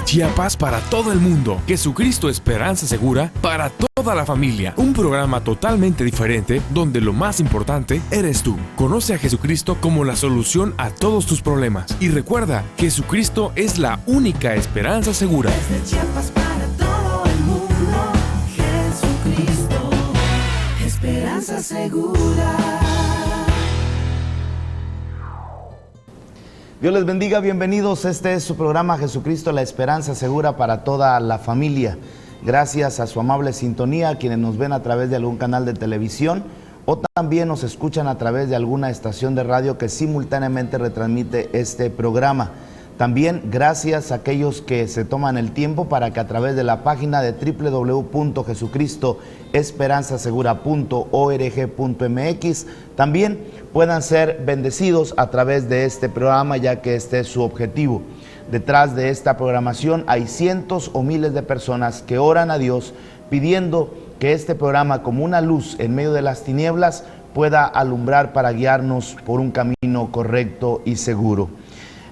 Chiapas para todo el mundo. Jesucristo Esperanza Segura para toda la familia. Un programa totalmente diferente donde lo más importante eres tú. Conoce a Jesucristo como la solución a todos tus problemas. Y recuerda, Jesucristo es la única esperanza segura. Desde Chiapas para todo el mundo, Jesucristo, esperanza segura. Dios les bendiga, bienvenidos. Este es su programa Jesucristo, la esperanza segura para toda la familia. Gracias a su amable sintonía, a quienes nos ven a través de algún canal de televisión o también nos escuchan a través de alguna estación de radio que simultáneamente retransmite este programa. También gracias a aquellos que se toman el tiempo para que a través de la página de www.jesucristoesperanzasegura.org.mx también puedan ser bendecidos a través de este programa, ya que este es su objetivo. Detrás de esta programación hay cientos o miles de personas que oran a Dios pidiendo que este programa, como una luz en medio de las tinieblas, pueda alumbrar para guiarnos por un camino correcto y seguro.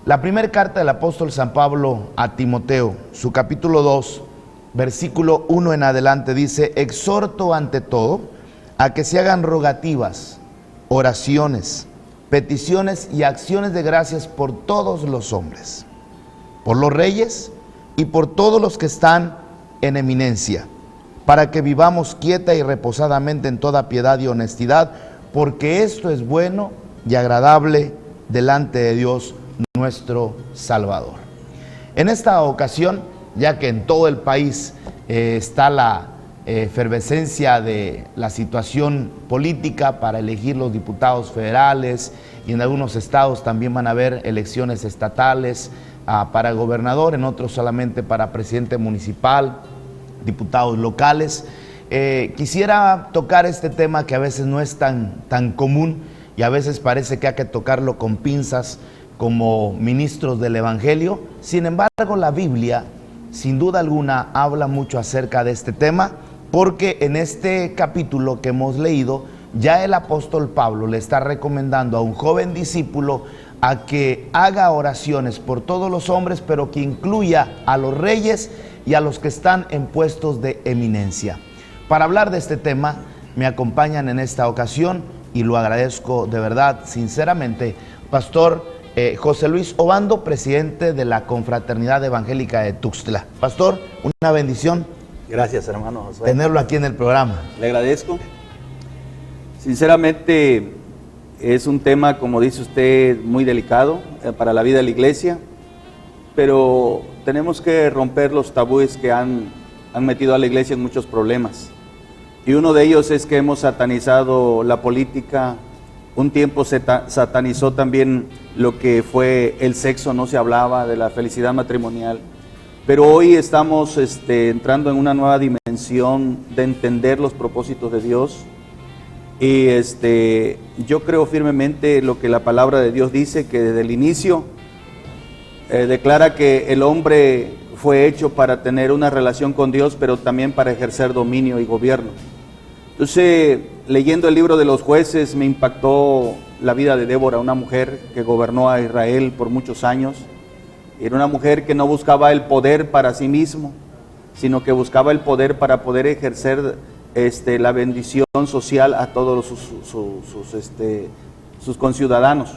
La primera carta del apóstol San Pablo a Timoteo, su capítulo 2, versículo 1 en adelante, dice: exhorto ante todo a que se hagan rogativas, oraciones, peticiones y acciones de gracias por todos los hombres, por los reyes y por todos los que están en eminencia, para que vivamos quieta y reposadamente en toda piedad y honestidad, porque esto es bueno y agradable delante de Dios nuestro Salvador. En esta ocasión, ya que en todo el país está la efervescencia de la situación política para elegir los diputados federales, y en algunos estados también van a haber elecciones estatales para gobernador, en otros solamente para presidente municipal, diputados locales. Quisiera tocar este tema que a veces no es tan común y a veces parece que hay que tocarlo con pinzas como ministros del Evangelio. Sin embargo, la Biblia, sin duda alguna, habla mucho acerca de este tema, porque en este capítulo que hemos leído, ya el apóstol Pablo le está recomendando a un joven discípulo a que haga oraciones por todos los hombres, pero que incluya a los reyes y a los que están en puestos de eminencia. Para hablar de este tema, me acompañan en esta ocasión, y lo agradezco de verdad, sinceramente, Pastor José Luis Obando, presidente de la Confraternidad Evangélica de Tuxtla. Pastor, una bendición. Gracias, hermano Josué. Tenerlo aquí en el programa. Le agradezco. Sinceramente, es un tema, como dice usted, muy delicado para la vida de la iglesia, pero tenemos que romper los tabúes que han metido a la iglesia en muchos problemas. Y uno de ellos es que hemos satanizado la política. Un tiempo se satanizó también lo que fue el sexo, no se hablaba de la felicidad matrimonial. Pero hoy estamos entrando en una nueva dimensión de entender los propósitos de Dios. Y yo creo firmemente lo que la palabra de Dios dice, que desde el inicio declara que el hombre fue hecho para tener una relación con Dios, pero también para ejercer dominio y gobierno. Entonces, leyendo el libro de los jueces, me impactó la vida de Débora, una mujer que gobernó a Israel por muchos años. Era una mujer que no buscaba el poder para sí mismo, sino que buscaba el poder para poder ejercer la bendición social a todos sus conciudadanos.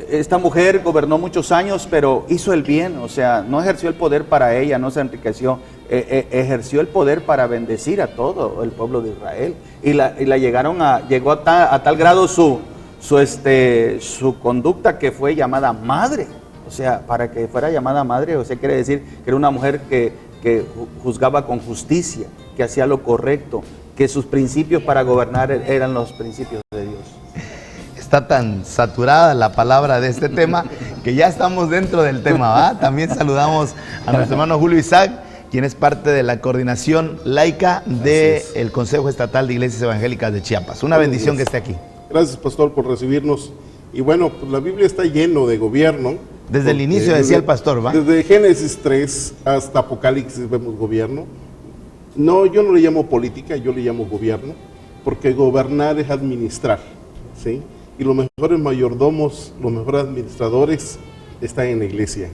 Esta mujer gobernó muchos años, pero hizo el bien, o sea, no ejerció el poder para ella, no se enriqueció, ejerció el poder para bendecir a todo el pueblo de Israel. Y llegó a tal grado su conducta que fue llamada madre. O sea, para que fuera llamada madre, o sea, quiere decir que era una mujer que juzgaba con justicia, que hacía lo correcto, que sus principios para gobernar eran los principios de Dios. Está tan saturada la palabra de este tema que ya estamos dentro del tema, ¿va? También saludamos a nuestro hermano Julio Isaac, quien es parte de la coordinación laica del Consejo Estatal de Iglesias Evangélicas de Chiapas. Una bendición que esté aquí. Gracias, pastor, por recibirnos. Y bueno, pues la Biblia está lleno de gobierno. Desde el inicio decía el pastor, ¿va? Desde Génesis 3 hasta Apocalipsis vemos gobierno. No, yo no le llamo política, yo le llamo gobierno, porque gobernar es administrar, ¿sí? Y los mejores mayordomos, los mejores administradores están en la iglesia.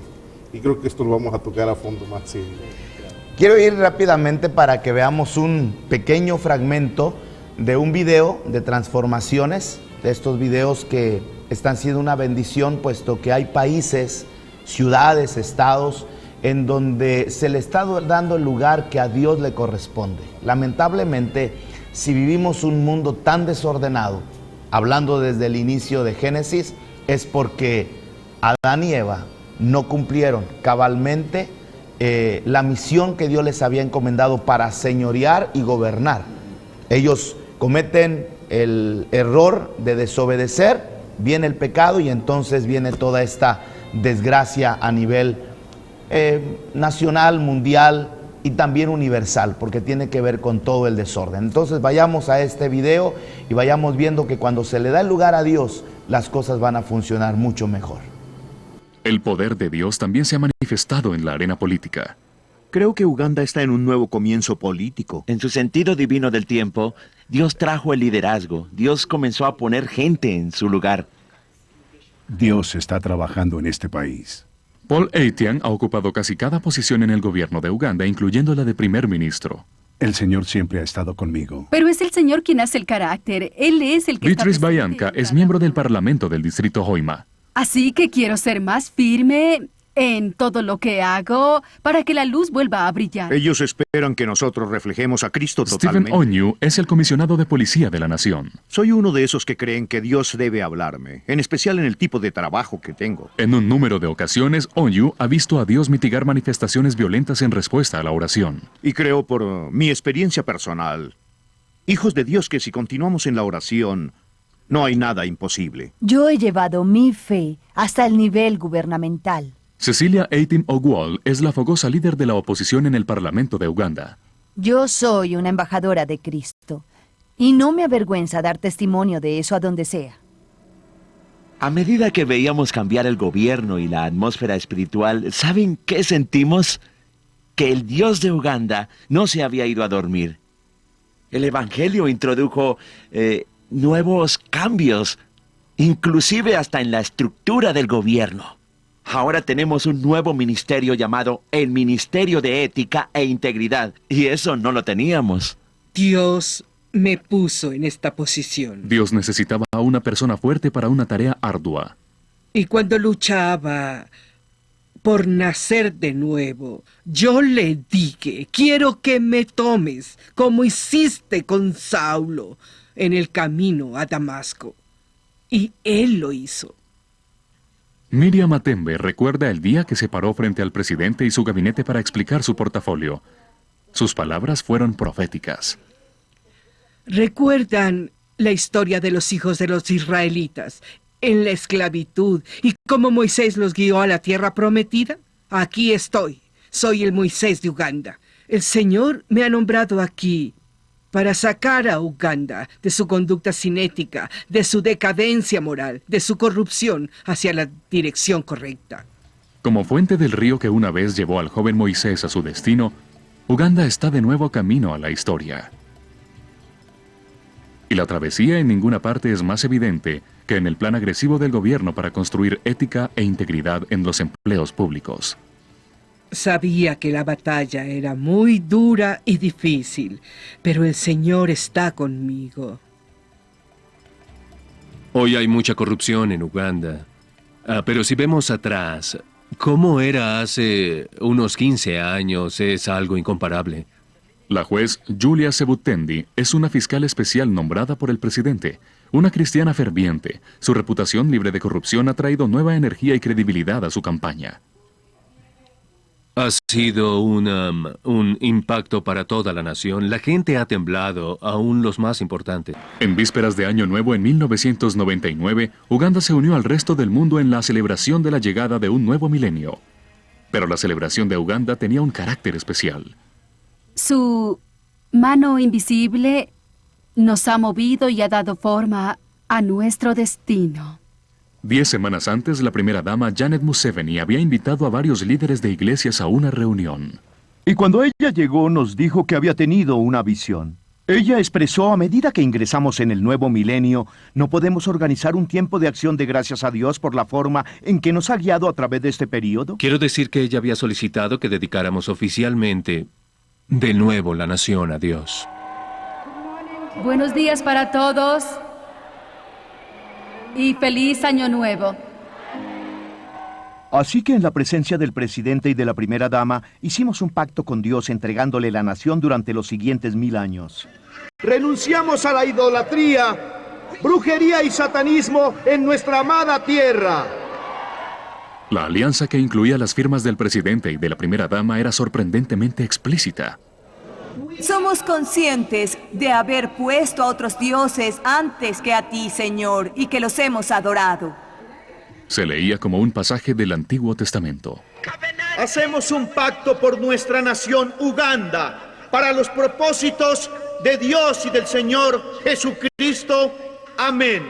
y creo que esto lo vamos a tocar a fondo más serio. Quiero ir rápidamente para que veamos un pequeño fragmento de un video de transformaciones, de estos videos que están siendo una bendición, puesto que hay países, ciudades, estados, en donde se le está dando el lugar que a Dios le corresponde. Lamentablemente, si vivimos un mundo tan desordenado, hablando desde el inicio de Génesis, es porque Adán y Eva no cumplieron cabalmente la misión que Dios les había encomendado para señorear y gobernar. Ellos cometen el error de desobedecer, viene el pecado y entonces viene toda esta desgracia a nivel nacional, mundial y también universal, porque tiene que ver con todo el desorden. Entonces vayamos a este video y vayamos viendo que cuando se le da el lugar a Dios, las cosas van a funcionar mucho mejor. El poder de Dios también se ha manifestado en la arena política. Creo que Uganda está en un nuevo comienzo político. En su sentido divino del tiempo, Dios trajo el liderazgo. Dios comenzó a poner gente en su lugar. Dios está trabajando en este país. Paul Etienne ha ocupado casi cada posición en el gobierno de Uganda, incluyendo la de primer ministro. El Señor siempre ha estado conmigo. Pero es el Señor quien hace el carácter. Él es el que está Beatrice presente Bayanka en es cada miembro del uno. Parlamento del distrito Hoima. Así que quiero ser más firme en todo lo que hago para que la luz vuelva a brillar. Ellos esperan que nosotros reflejemos a Cristo Stephen totalmente. Onyu es el comisionado de policía de la nación. Soy uno de esos que creen que Dios debe hablarme, en especial en el tipo de trabajo que tengo. En un número de ocasiones, Onyu ha visto a Dios mitigar manifestaciones violentas en respuesta a la oración. Y creo por mi experiencia personal, hijos de Dios, que si continuamos en la oración, no hay nada imposible. Yo he llevado mi fe hasta el nivel gubernamental. Cecilia Eitim Ogwal es la fogosa líder de la oposición en el Parlamento de Uganda. Yo soy una embajadora de Cristo y no me avergüenza dar testimonio de eso a donde sea. A medida que veíamos cambiar el gobierno y la atmósfera espiritual, ¿saben qué sentimos? Que el Dios de Uganda no se había ido a dormir. El Evangelio introdujo nuevos cambios, inclusive hasta en la estructura del gobierno. Ahora tenemos un nuevo ministerio llamado el Ministerio de Ética e Integridad, y eso no lo teníamos. Dios me puso en esta posición. Dios necesitaba a una persona fuerte para una tarea ardua. Y cuando luchaba por nacer de nuevo, yo le dije, quiero que me tomes, como hiciste con Saulo en el camino a Damasco. Y él lo hizo. Miriam Matembe recuerda el día que se paró frente al presidente y su gabinete para explicar su portafolio. Sus palabras fueron proféticas. ¿Recuerdan la historia de los hijos de los israelitas en la esclavitud y cómo Moisés los guió a la tierra prometida? Aquí estoy. Soy el Moisés de Uganda. El Señor me ha nombrado aquí para sacar a Uganda de su conducta sin ética, de su decadencia moral, de su corrupción hacia la dirección correcta. Como fuente del río que una vez llevó al joven Moisés a su destino, Uganda está de nuevo camino a la historia. Y la travesía en ninguna parte es más evidente que en el plan agresivo del gobierno para construir ética e integridad en los empleos públicos. Sabía que la batalla era muy dura y difícil, pero el Señor está conmigo. Hoy hay mucha corrupción en Uganda. Pero si vemos atrás, ¿cómo era hace unos 15 años? Es algo incomparable. La juez Julia Sebutendi es una fiscal especial nombrada por el presidente, una cristiana ferviente. Su reputación libre de corrupción ha traído nueva energía y credibilidad a su campaña. Ha sido un impacto para toda la nación. La gente ha temblado, aún los más importantes. En vísperas de Año Nuevo en 1999, Uganda se unió al resto del mundo en la celebración de la llegada de un nuevo milenio. Pero la celebración de Uganda tenía un carácter especial. Su mano invisible nos ha movido y ha dado forma a nuestro destino. 10 semanas antes, la primera dama Janet Museveni había invitado a varios líderes de iglesias a una reunión. Y cuando ella llegó nos dijo que había tenido una visión. Ella expresó: a medida que ingresamos en el nuevo milenio, no podemos organizar un tiempo de acción de gracias a Dios por la forma en que nos ha guiado a través de este periodo. Quiero decir que ella había solicitado que dedicáramos oficialmente de nuevo la nación a Dios. Buenos días para todos y feliz año nuevo. Así que en la presencia del presidente y de la primera dama, hicimos un pacto con Dios entregándole la nación durante los siguientes 1000 años. Renunciamos a la idolatría, brujería y satanismo en nuestra amada tierra. La alianza, que incluía las firmas del presidente y de la primera dama, era sorprendentemente explícita. Somos conscientes de haber puesto a otros dioses antes que a ti, Señor, y que los hemos adorado. Se leía como un pasaje del Antiguo Testamento. Hacemos un pacto por nuestra nación Uganda, para los propósitos de Dios y del Señor Jesucristo. Amén.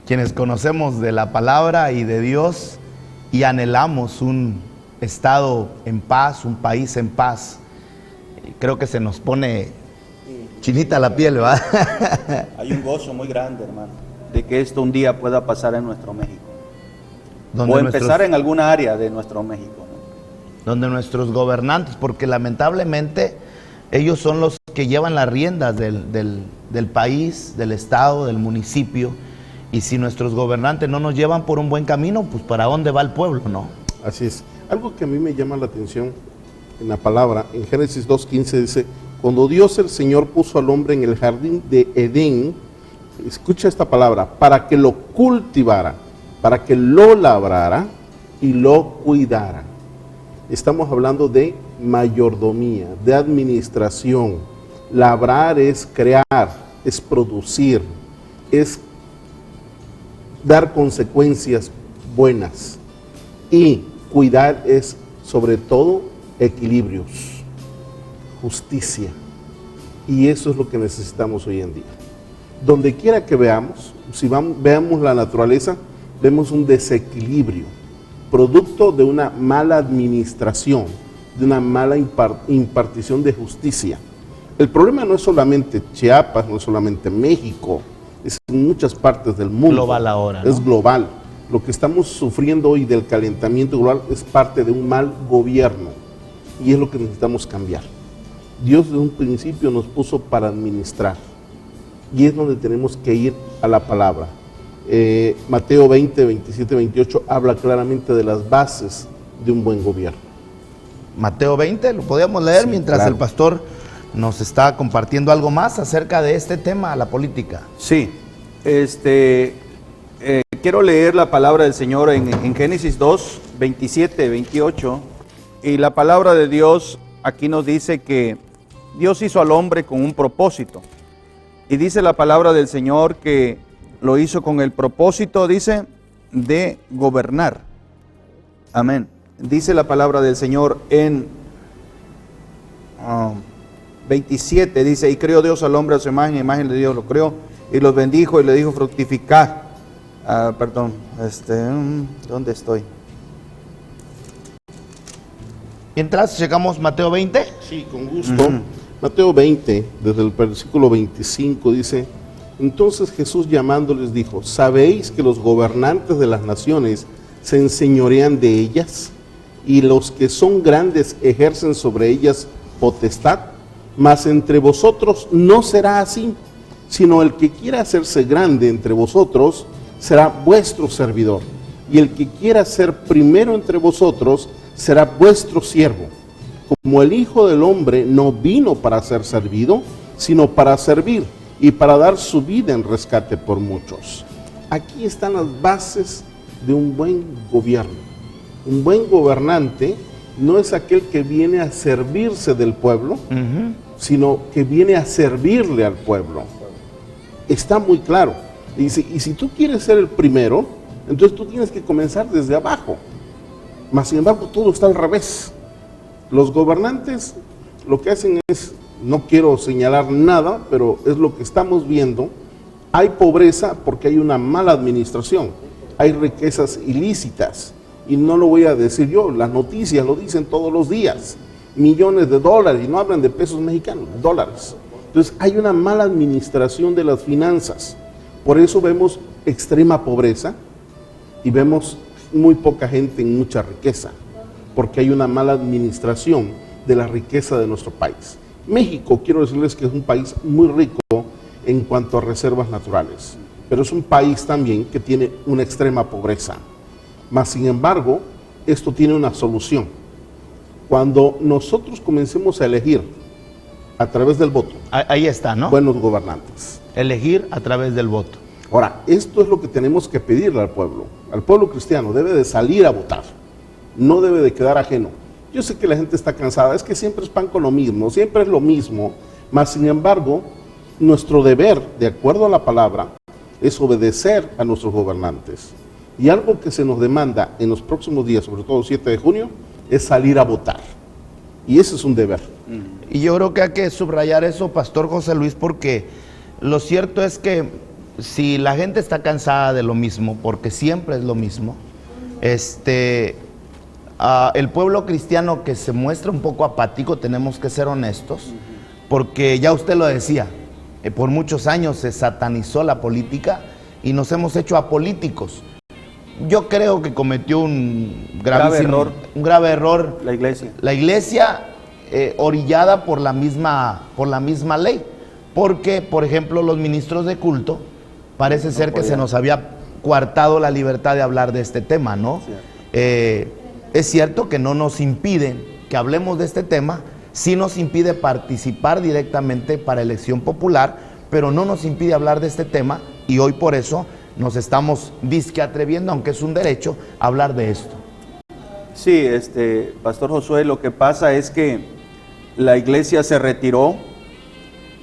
Quienes conocemos de la palabra y de Dios y anhelamos un estado en paz, un país en paz, creo que se nos pone chinita la piel, ¿verdad? Hay un gozo muy grande, hermano, de que esto un día pueda pasar en nuestro México. Donde o empezar en alguna área de nuestro México, ¿no? Donde nuestros gobernantes, porque lamentablemente ellos son los que llevan las riendas del país, del estado, del municipio, y si nuestros gobernantes no nos llevan por un buen camino, pues ¿para dónde va el pueblo, no? Así es. Algo que a mí me llama la atención en la palabra, en Génesis 2:15 dice: cuando Dios el Señor puso al hombre en el jardín de Edén, escucha esta palabra, para que lo cultivara, para que lo labrara y lo cuidara. Estamos hablando de mayordomía, de administración. Labrar es crear, es producir, es dar consecuencias buenas. Y cuidar es, sobre todo, equilibrios, justicia. Y eso es lo que necesitamos hoy en día. Donde quiera que veamos, si veamos la naturaleza, vemos un desequilibrio, producto de una mala administración, de una mala impartición de justicia. El problema no es solamente Chiapas, no es solamente México, es en muchas partes del mundo. Global ahora, ¿no? Es global. Lo que estamos sufriendo hoy del calentamiento global es parte de un mal gobierno y es lo que necesitamos cambiar. Dios desde un principio nos puso para administrar y es donde tenemos que ir a la palabra. Mateo 20, 27, 28 habla claramente de las bases de un buen gobierno. Mateo 20, lo podíamos leer, sí, mientras claro. El pastor nos está compartiendo algo más acerca de este tema, la política. Sí, quiero leer la palabra del Señor en Génesis 2, 27, 28, y la palabra de Dios aquí nos dice que Dios hizo al hombre con un propósito, y dice la palabra del Señor que lo hizo con el propósito, dice, de gobernar. Amén. Dice la palabra del Señor en 27, dice: y creó Dios al hombre a su imagen, imagen de Dios lo creó, y los bendijo y le dijo: fructificad. ¿Dónde estoy? Mientras llegamos Mateo 20. Sí, con gusto. Mateo 20, desde el versículo 25 dice: entonces Jesús llamándoles dijo: ¿sabéis que los gobernantes de las naciones se enseñorean de ellas? Y los que son grandes ejercen sobre ellas potestad. Mas entre vosotros no será así, sino el que quiera hacerse grande entre vosotros será vuestro servidor, y el que quiera ser primero entre vosotros será vuestro siervo. Como el Hijo del Hombre no vino para ser servido, sino para servir, y para dar su vida en rescate por muchos. Aquí están las bases de un buen gobierno. Un buen gobernante no es aquel que viene a servirse del pueblo, sino que viene a servirle al pueblo. Está muy claro. Y si tú quieres ser el primero, entonces tú tienes que comenzar desde abajo. Mas sin embargo, todo está al revés. Los gobernantes lo que hacen es, no quiero señalar nada, pero es lo que estamos viendo. Hay pobreza porque hay una mala administración. Hay riquezas ilícitas. Y no lo voy a decir yo, las noticias lo dicen todos los días. millones de dólares, y no hablan de pesos mexicanos, dólares. Entonces hay una mala administración de las finanzas. Por eso vemos extrema pobreza y vemos muy poca gente en mucha riqueza, porque hay una mala administración de la riqueza de nuestro país. México, quiero decirles que es un país muy rico en cuanto a reservas naturales, pero es un país también que tiene una extrema pobreza. Mas, sin embargo, esto tiene una solución. Cuando nosotros comencemos a elegir a través del voto, ahí está, ¿no? Buenos gobernantes. Elegir a través del voto. Ahora, esto es lo que tenemos que pedirle al pueblo. Al pueblo cristiano debe de salir a votar, no debe de quedar ajeno. Yo sé que la gente está cansada, es que siempre es pan con lo mismo, siempre es lo mismo, mas sin embargo, nuestro deber, de acuerdo a la palabra, es obedecer a nuestros gobernantes. Y algo que se nos demanda en los próximos días, sobre todo el 7 de junio, es salir a votar. Y ese es un deber. Y yo creo que hay que subrayar eso, Pastor José Luis, porque lo cierto es que si la gente está cansada de lo mismo, porque siempre es lo mismo, el pueblo cristiano que se muestra un poco apático, tenemos que ser honestos, porque ya usted lo decía, por muchos años se satanizó la política y nos hemos hecho apolíticos. Yo creo que cometió un grave error la iglesia. La iglesia orillada por la misma ley, porque, por ejemplo, los ministros de culto parece ser que se nos había coartado la libertad de hablar de este tema, ¿no? Es cierto que no nos impide que hablemos de este tema, sí nos impide participar directamente para elección popular, pero no nos impide hablar de este tema, y hoy por eso nos estamos disque atreviendo, aunque es un derecho, a hablar de esto. Sí, Pastor Josué, lo que pasa es que la iglesia se retiró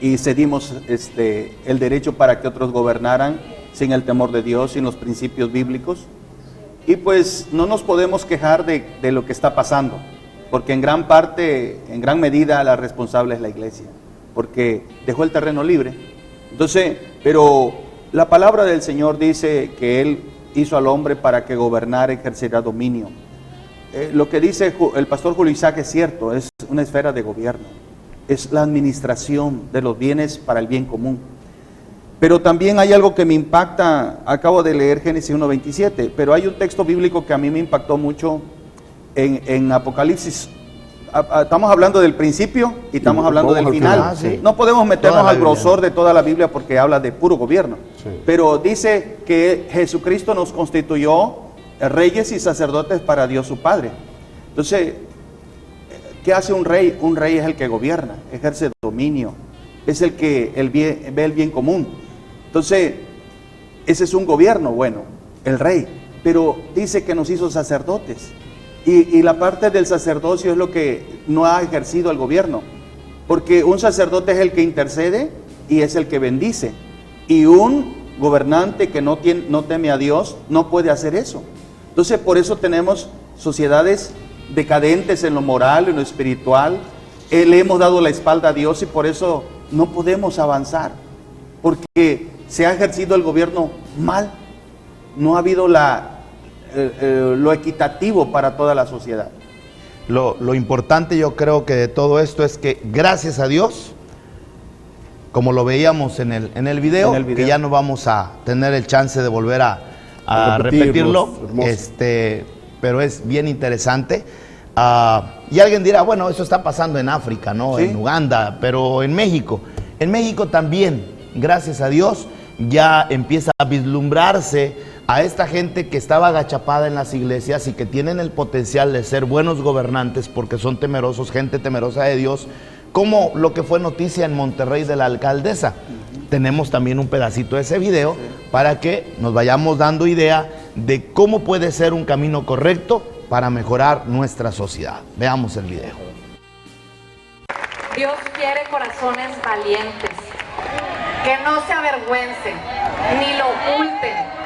y cedimos el derecho para que otros gobernaran sin el temor de Dios, sin los principios bíblicos. Y pues no nos podemos quejar de lo que está pasando, porque en gran parte, en gran medida, la responsable es la iglesia, porque dejó el terreno libre. Entonces, pero la palabra del Señor dice que Él hizo al hombre para que gobernara, ejerciera dominio. Lo que dice el pastor Julio Isaac es cierto, es una esfera de gobierno, es la administración de los bienes para el bien común. Pero también hay algo que me impacta, acabo de leer Génesis 1:27, pero hay un texto bíblico que a mí me impactó mucho en Apocalipsis. Estamos hablando del principio y estamos hablando del final. No podemos meternos al grosor de toda la Biblia porque habla de puro gobierno. Sí. Pero dice que Jesucristo nos constituyó reyes y sacerdotes para Dios su Padre. Entonces, ¿qué hace un rey? Un rey es el que gobierna, ejerce dominio, es el que ve el bien común. Entonces, ese es un gobierno, bueno, el rey, pero dice que nos hizo sacerdotes. Y la parte del sacerdocio es lo que no ha ejercido el gobierno, porque un sacerdote es el que intercede y es el que bendice, y un gobernante que no teme a Dios no puede hacer eso. Entonces, por eso tenemos sociedades decadentes en lo moral, en lo espiritual. Le hemos dado la espalda a Dios y por eso no podemos avanzar, porque se ha ejercido el gobierno mal, no ha habido lo equitativo para toda la sociedad. Lo importante, yo creo que de todo esto es que gracias a Dios, como lo veíamos en el video, que ya no vamos a tener el chance de volver a repetirlo, pero es bien interesante. Y alguien dirá, bueno, eso está pasando en África, ¿no? ¿Sí? En Uganda, pero en México también, gracias a Dios, ya empieza a vislumbrarse a esta gente que estaba agachapada en las iglesias y que tienen el potencial de ser buenos gobernantes porque son temerosos, gente temerosa de Dios, como lo que fue noticia en Monterrey de la alcaldesa. Tenemos también un pedacito de ese video para que nos vayamos dando idea de cómo puede ser un camino correcto para mejorar nuestra sociedad. Veamos el video. Dios quiere corazones valientes, que no se avergüencen, ni lo oculten,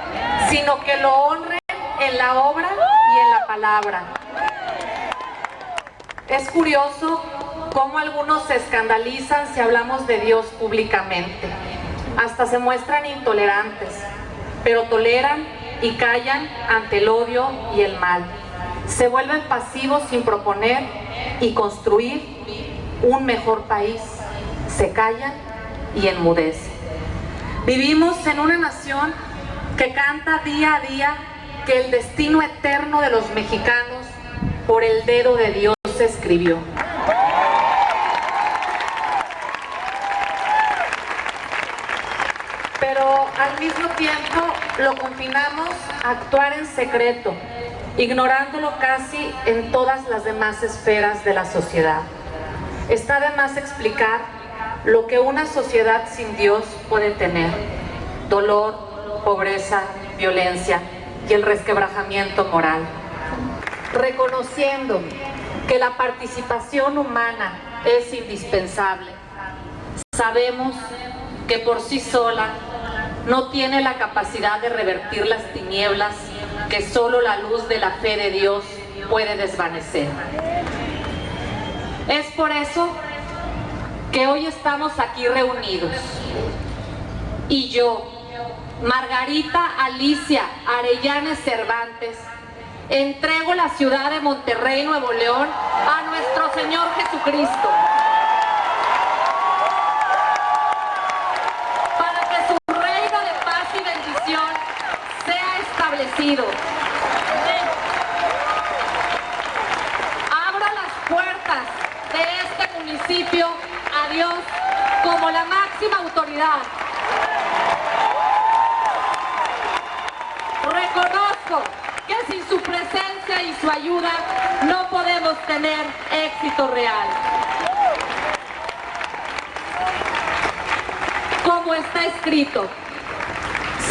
sino que lo honren en la obra y en la palabra. Es curioso cómo algunos se escandalizan si hablamos de Dios públicamente. Hasta se muestran intolerantes, pero toleran y callan ante el odio y el mal. Se vuelven pasivos sin proponer y construir un mejor país, se callan y enmudecen. Vivimos en una nación que canta día a día que el destino eterno de los mexicanos por el dedo de Dios se escribió. Pero al mismo tiempo lo confinamos a actuar en secreto, ignorándolo casi en todas las demás esferas de la sociedad. Está de más explicar lo que una sociedad sin Dios puede tener: dolor, pobreza, violencia y el resquebrajamiento moral. Reconociendo que la participación humana es indispensable, sabemos que por sí sola no tiene la capacidad de revertir las tinieblas que solo la luz de la fe de Dios puede desvanecer. Es por eso que hoy estamos aquí reunidos. Y yo, Margarita Alicia Arellanes Cervantes, entrego la ciudad de Monterrey, Nuevo León, a nuestro Señor Jesucristo, para que su reino de paz y bendición sea establecido. Abro las puertas de este municipio a Dios como la máxima autoridad. Reconozco que sin su presencia y su ayuda no podemos tener éxito real. Como está escrito,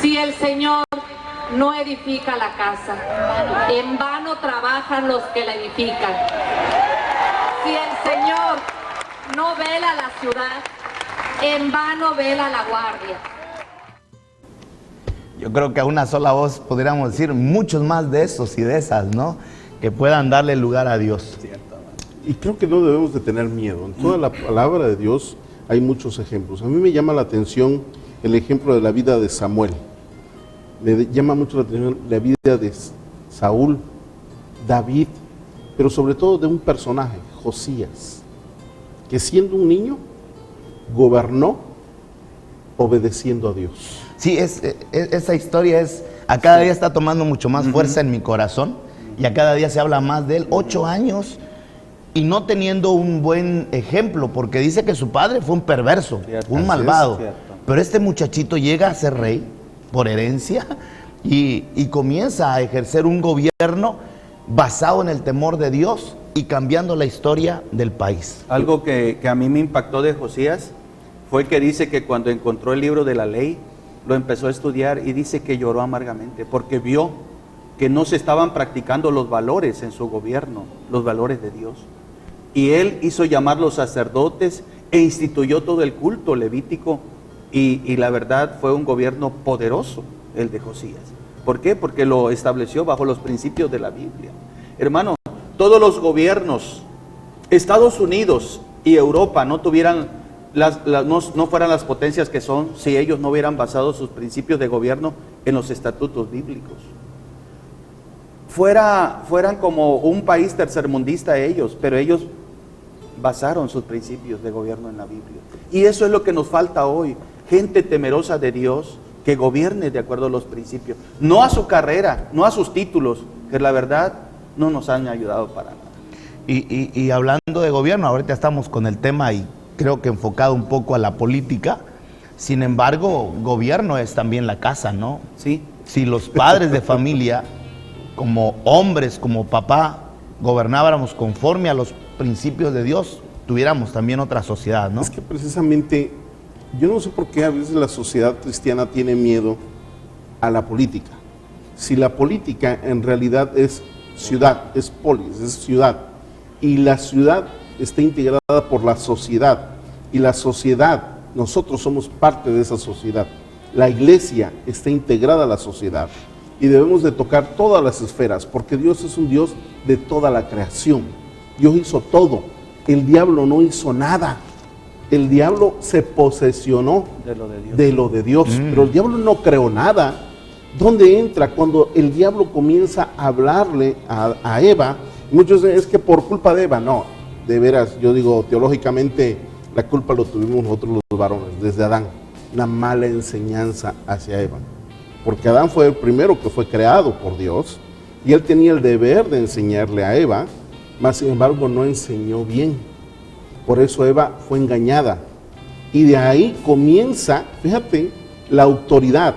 si el Señor no edifica la casa, en vano trabajan los que la edifican. Si el Señor no vela la ciudad, en vano vela la guardia. Yo creo que a una sola voz podríamos decir muchos más de esos y de esas, ¿no? Que puedan darle lugar a Dios. Y creo que no debemos de tener miedo. En toda la palabra de Dios hay muchos ejemplos. A mí me llama la atención el ejemplo de la vida de Samuel. Me llama mucho la atención la vida de Saúl, David, pero sobre todo de un personaje, Josías, que siendo un niño gobernó obedeciendo a Dios. Sí, esa historia a cada día está tomando mucho más fuerza en mi corazón y a cada día se habla más de él. 8 años y no teniendo un buen ejemplo, porque dice que su padre fue un perverso, un malvado. Pero este muchachito llega a ser rey por herencia y comienza a ejercer un gobierno basado en el temor de Dios y cambiando la historia del país. Algo que a mí me impactó de Josías fue que dice que cuando encontró el libro de la ley, lo empezó a estudiar y dice que lloró amargamente porque vio que no se estaban practicando los valores en su gobierno, los valores de Dios. Y él hizo llamar los sacerdotes e instituyó todo el culto levítico y la verdad fue un gobierno poderoso el de Josías. ¿Por qué? Porque lo estableció bajo los principios de la Biblia. Hermano, todos los gobiernos, Estados Unidos y Europa no tuvieran no fueran las potencias que son si ellos no hubieran basado sus principios de gobierno en los estatutos bíblicos. Fueran como un país tercermundista ellos, pero ellos basaron sus principios de gobierno en la Biblia. Y eso es lo que nos falta hoy, gente temerosa de Dios que gobierne de acuerdo a los principios, no a su carrera, no a sus títulos, que la verdad no nos han ayudado para nada. Y hablando de gobierno, ahorita estamos con el tema y creo que enfocado un poco a la política. Sin embargo, gobierno es también la casa, ¿no? Sí. Si los padres de familia, como hombres, como papá, gobernáramos conforme a los principios de Dios, tuviéramos también otra sociedad, ¿no? Es que precisamente, yo no sé por qué a veces la sociedad cristiana tiene miedo a la política. Si la política en realidad es ciudad, es polis, es ciudad, y la ciudad está integrada por la sociedad, y la sociedad, nosotros somos parte de esa sociedad. La iglesia está integrada a la sociedad y debemos de tocar todas las esferas, porque Dios es un Dios de toda la creación. Dios hizo todo, el diablo no hizo nada. El diablo se posesionó de lo de Dios, pero el diablo no creó nada. ¿Dónde entra? Cuando el diablo comienza a hablarle a Eva, muchos dicen, es que por culpa de Eva, no. de veras, yo digo, teológicamente, la culpa lo tuvimos nosotros los varones, desde Adán. Una mala enseñanza hacia Eva. Porque Adán fue el primero que fue creado por Dios, y él tenía el deber de enseñarle a Eva, mas sin embargo no enseñó bien. Por eso Eva fue engañada. Y de ahí comienza, fíjate, la autoridad.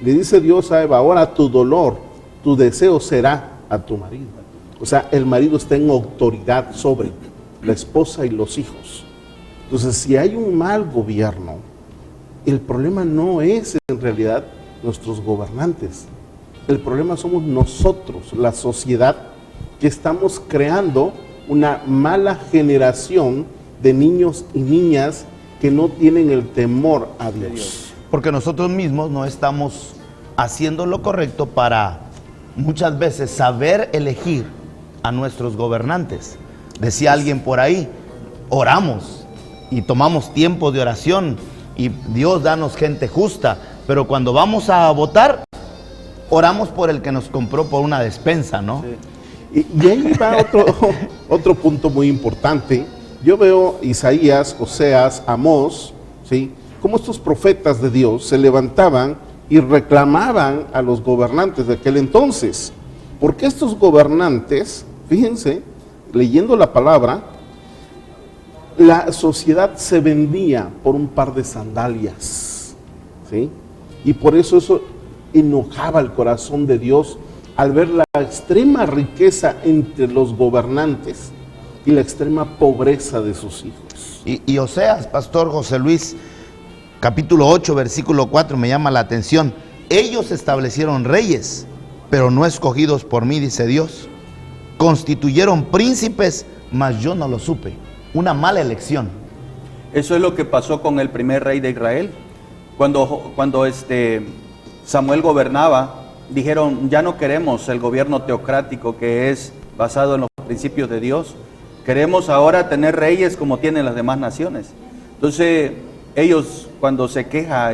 Le dice Dios a Eva, ahora tu dolor, tu deseo será a tu marido. O sea, el marido está en autoridad sobre la esposa y los hijos. Entonces, si hay un mal gobierno, el problema no es en realidad nuestros gobernantes. El problema somos nosotros, la sociedad, que estamos creando una mala generación de niños y niñas que no tienen el temor a Dios. Porque nosotros mismos no estamos haciendo lo correcto para muchas veces saber elegir a nuestros gobernantes. Decía alguien por ahí, oramos y tomamos tiempo de oración y Dios danos gente justa, pero cuando vamos a votar, oramos por el que nos compró por una despensa, ¿no? Sí. Y ahí va otro punto muy importante. Yo veo Isaías, Oseas, Amós, ¿sí?, cómo estos profetas de Dios se levantaban y reclamaban a los gobernantes de aquel entonces. Porque estos gobernantes, fíjense, leyendo la palabra, la sociedad se vendía por un par de sandalias, ¿sí? Y por eso enojaba el corazón de Dios al ver la extrema riqueza entre los gobernantes y la extrema pobreza de sus hijos. Y Oseas, Pastor José Luis, capítulo 8, versículo 4, me llama la atención. Ellos establecieron reyes, pero no escogidos por mí, dice Dios. Constituyeron príncipes, mas yo no lo supe. Una mala elección. Eso es lo que pasó con el primer rey de Israel. Cuando Samuel gobernaba, dijeron, ya no queremos el gobierno teocrático que es basado en los principios de Dios. Queremos ahora tener reyes como tienen las demás naciones. Entonces, ellos cuando se queja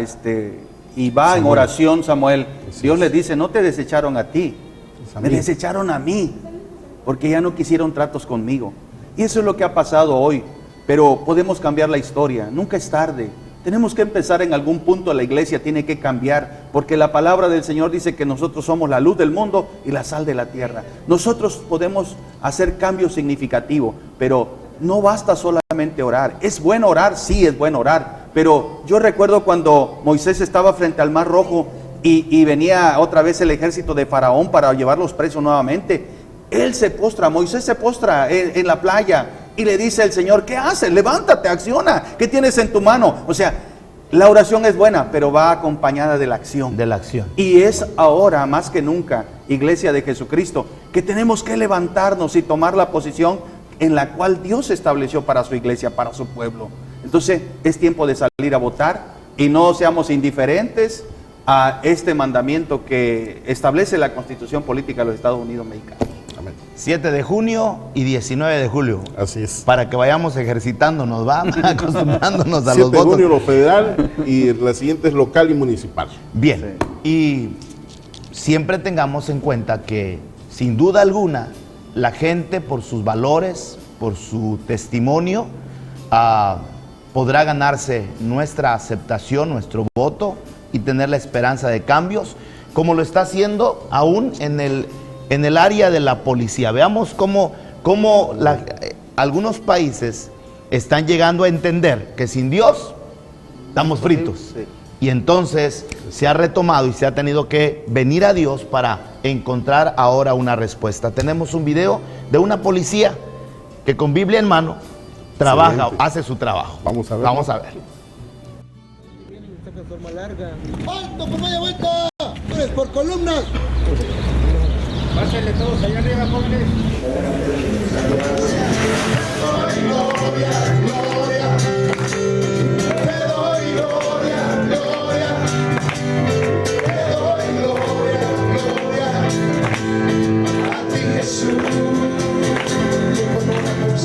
y va en oración Samuel, Dios les dice, no te desecharon a ti, me desecharon a mí, porque ya no quisieron tratos conmigo. Y eso es lo que ha pasado hoy, pero podemos cambiar la historia, nunca es tarde. Tenemos que empezar en algún punto, la iglesia tiene que cambiar, porque la palabra del Señor dice que nosotros somos la luz del mundo y la sal de la tierra. Nosotros podemos hacer cambios significativos, pero no basta solamente orar. Es bueno orar, sí es bueno orar, pero yo recuerdo cuando Moisés estaba frente al Mar Rojo y venía otra vez el ejército de Faraón para llevarlos presos nuevamente. Él se postra, Moisés se postra en la playa y le dice al Señor, ¿qué haces? Levántate, acciona, ¿qué tienes en tu mano? O sea, la oración es buena, pero va acompañada de la acción. De la acción. Y es ahora, más que nunca, Iglesia de Jesucristo, que tenemos que levantarnos y tomar la posición en la cual Dios estableció para su iglesia, para su pueblo. Entonces, es tiempo de salir a votar y no seamos indiferentes a este mandamiento que establece la Constitución Política de los Estados Unidos Mexicanos. 7 de junio y 19 de julio. Así es. Para que vayamos ejercitándonos, acostumbrándonos a los 7 de votos. junio lo federal y la siguiente es local y municipal. Bien, y siempre tengamos en cuenta que sin duda alguna la gente por sus valores, por su testimonio, podrá ganarse nuestra aceptación, nuestro voto y tener la esperanza de cambios, como lo está haciendo aún en el área de la policía. Veamos cómo algunos países están llegando a entender que sin Dios estamos fritos. Sí. Y entonces se ha retomado y se ha tenido que venir a Dios para encontrar ahora una respuesta. Tenemos un video de una policía que con Biblia en mano trabaja, excelente, hace su trabajo. Vamos a ver. Vamos a ver. ¡Alto, por media vuelta! ¡Tres por columnas! Pásenle todos allá arriba, jóvenes.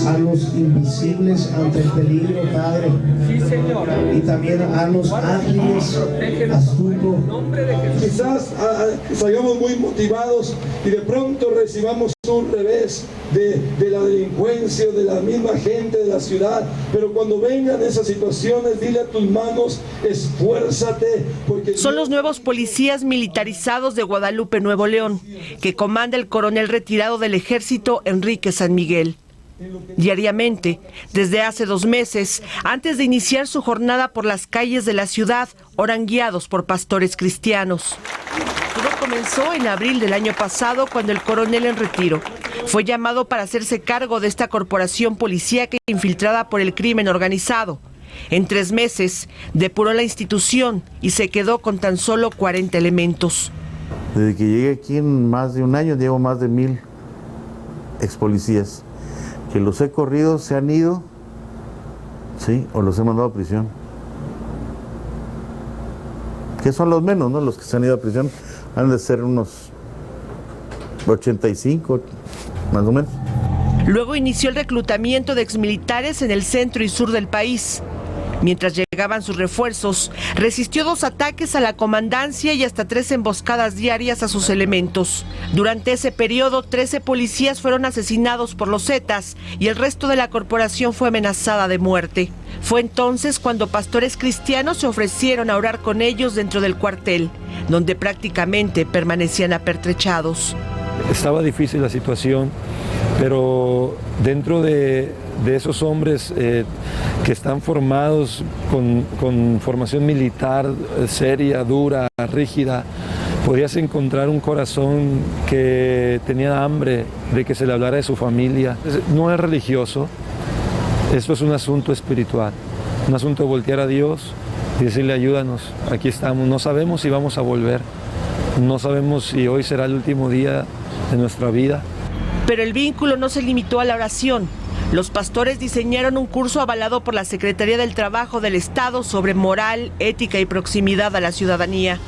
haznos invisibles ante el peligro, Padre. Sí, Señor. Y también haznos ágiles, astutos. Quizás salgamos muy motivados y de pronto recibamos un revés de la delincuencia, de la misma gente de la ciudad, pero cuando vengan esas situaciones, dile a tus manos, esfuérzate, porque son los nuevos policías militarizados de Guadalupe, Nuevo León, que comanda el coronel retirado del ejército Enrique San Miguel. Diariamente, desde hace 2 meses, antes de iniciar su jornada por las calles de la ciudad, oran guiados por pastores cristianos. Todo comenzó en abril del año pasado, cuando el coronel en retiro fue llamado para hacerse cargo de esta corporación policíaca infiltrada por el crimen organizado. En 3 meses, depuró la institución y se quedó con tan solo 40 elementos. Desde que llegué aquí en más de un año, llevo más de 1000 expolicías. Que los he corrido, se han ido, sí, o los he mandado a prisión. Que son los menos, ¿no? Los que se han ido a prisión han de ser unos 85, más o menos. Luego inició el reclutamiento de exmilitares en el centro y sur del país. Mientras llegaban sus refuerzos, resistió 2 ataques a la comandancia y hasta 3 emboscadas diarias a sus elementos. Durante ese periodo, 13 policías fueron asesinados por los Zetas y el resto de la corporación fue amenazada de muerte. Fue entonces cuando pastores cristianos se ofrecieron a orar con ellos dentro del cuartel, donde prácticamente permanecían apertrechados. Estaba difícil la situación, pero dentro de esos hombres que están formados con formación militar seria, dura, rígida, podías encontrar un corazón que tenía hambre de que se le hablara de su familia. No es religioso, esto es un asunto espiritual, un asunto de voltear a Dios y decirle: ayúdanos, aquí estamos, no sabemos si vamos a volver, no sabemos si hoy será el último día de nuestra vida. Pero el vínculo no se limitó a la oración. Los pastores diseñaron un curso avalado por la Secretaría del Trabajo del Estado sobre moral, ética y proximidad a la ciudadanía.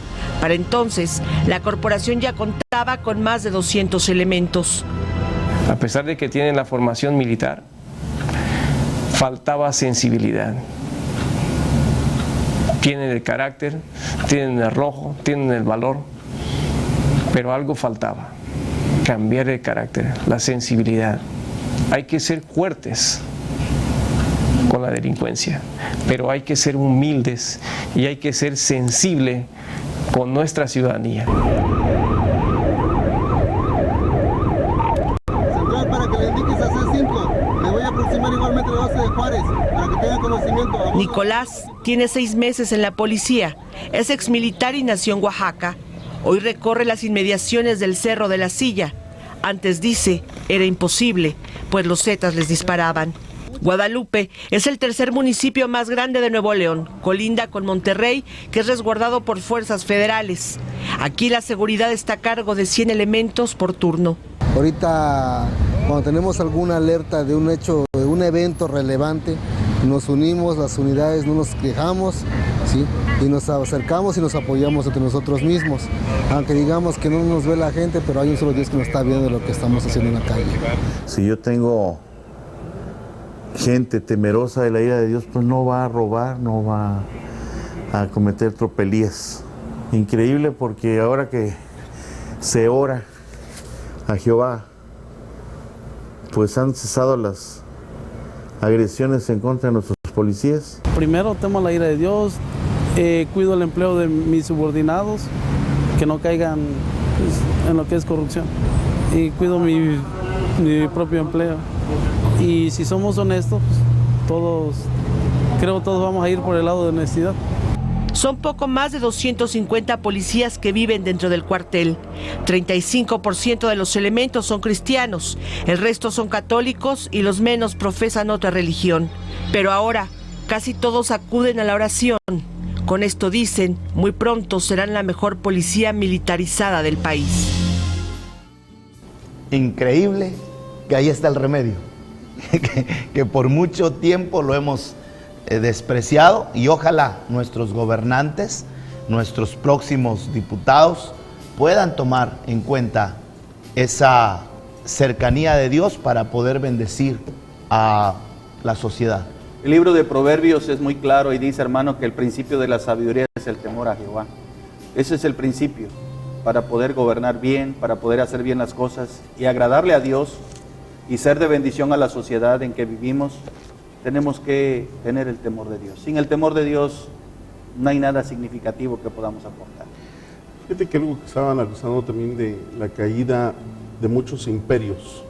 Para entonces, la corporación ya contaba con más de 200 elementos. A pesar de que tienen la formación militar, faltaba sensibilidad. Tienen el carácter, tienen el arrojo, tienen el valor, pero algo faltaba: cambiar el carácter, la sensibilidad. Hay que ser fuertes con la delincuencia, pero hay que ser humildes y hay que ser sensibles con nuestra ciudadanía. Central, para que le indiques a C5, me voy a aproximar igualmente a la base de Juárez, para que tenga conocimiento. Nicolás tiene 6 meses en la policía, es exmilitar y nació en Oaxaca. Hoy recorre las inmediaciones del Cerro de la Silla. Antes, dice, era imposible, pues los Zetas les disparaban. Guadalupe es el 3er municipio más grande de Nuevo León, colinda con Monterrey, que es resguardado por fuerzas federales. Aquí la seguridad está a cargo de 100 elementos por turno. Ahorita, cuando tenemos alguna alerta de un hecho, de un evento relevante, nos unimos, las unidades, no nos quejamos, ¿sí? Y nos acercamos y nos apoyamos entre nosotros mismos. Aunque digamos que no nos ve la gente, pero hay un solo Dios que nos está viendo lo que estamos haciendo en la calle. Si yo tengo gente temerosa de la ira de Dios, pues no va a robar, no va a cometer tropelías. Increíble, porque ahora que se ora a Jehová, pues han cesado las agresiones en contra de nuestros policías. Primero temo la ira de Dios, cuido el empleo de mis subordinados, que no caigan en lo que es corrupción, y cuido mi propio empleo. Y si somos honestos, creo que todos vamos a ir por el lado de honestidad. Son poco más de 250 policías que viven dentro del cuartel. 35% de los elementos son cristianos, el resto son católicos y los menos profesan otra religión. Pero ahora casi todos acuden a la oración. Con esto dicen, muy pronto serán la mejor policía militarizada del país. Increíble que ahí está el remedio, que por mucho tiempo lo hemos despreciado, y ojalá nuestros gobernantes, nuestros próximos diputados puedan tomar en cuenta esa cercanía de Dios para poder bendecir a la sociedad. El libro de Proverbios es muy claro y dice, hermano, que el principio de la sabiduría es el temor a Jehová. Ese es el principio para poder gobernar bien, para poder hacer bien las cosas y agradarle a Dios y ser de bendición a la sociedad en que vivimos. Tenemos que tener el temor de Dios. Sin el temor de Dios no hay nada significativo que podamos aportar. Fíjate que algo que estaba analizando también de la caída de muchos imperios